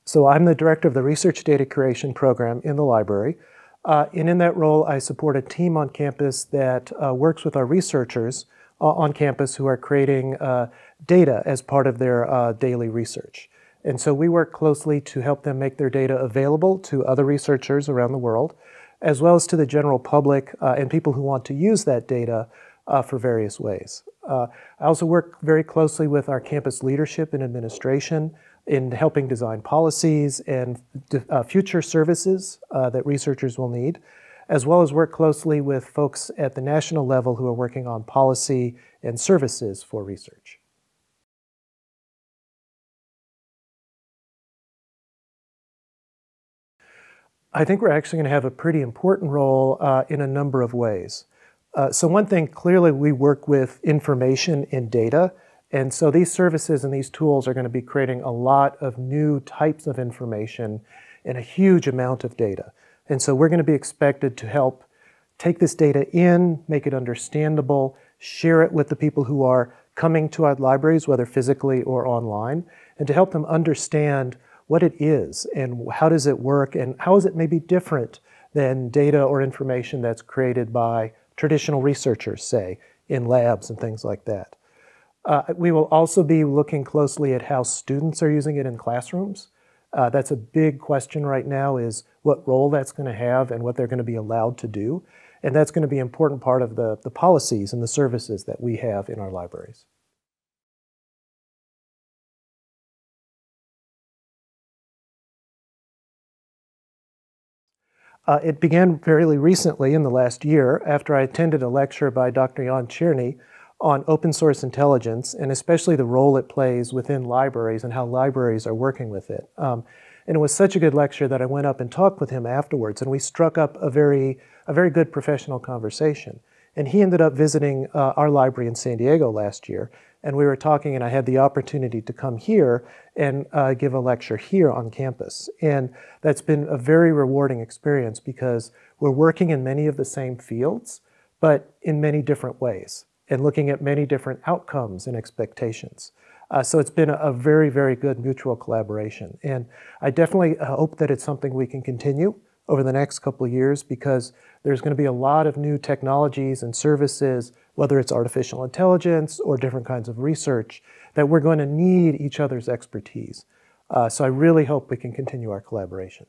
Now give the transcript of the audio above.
So I'm the director of the Research Data Curation Program in the library. And in that role, I support a team on campus that works with our researchers on campus who are creating data as part of their daily research. And so we work closely to help them make their data available to other researchers around the world, as well as to the general public and people who want to use that data for various ways. I also work very closely with our campus leadership and administration in helping design policies and future services that researchers will need, as well as work closely with folks at the national level who are working on policy and services for research. I think we're actually going to have a pretty important role in a number of ways. So one thing, clearly we work with information and data, and so these services and these tools are going to be creating a lot of new types of information and a huge amount of data. And so we're going to be expected to help take this data in, make it understandable, share it with the people who are coming to our libraries, whether physically or online, and to help them understand what it is and how does it work and how is it maybe different than data or information that's created by traditional researchers, say, in labs and things like that. We will also be looking closely at how students are using it in classrooms. That's a big question right now, is what role that's going to have and what they're going to be allowed to do. And that's going to be an important part of the policies and the services that we have in our libraries. It began fairly recently in the last year after I attended a lecture by Dr. Černý on open source intelligence and especially the role it plays within libraries and how libraries are working with it. And it was such a good lecture that I went up and talked with him afterwards, and we struck up a very good professional conversation. And he ended up visiting our library in San Diego last year, and we were talking, and I had the opportunity to come here and give a lecture here on campus. And that's been a very rewarding experience because we're working in many of the same fields, but in many different ways, and looking at many different outcomes and expectations. So it's been a very good mutual collaboration. And I definitely hope that it's something we can continue over the next couple of years, because there's going to be a lot of new technologies and services, whether it's artificial intelligence or different kinds of research, that we're going to need each other's expertise. So I really hope we can continue our collaboration.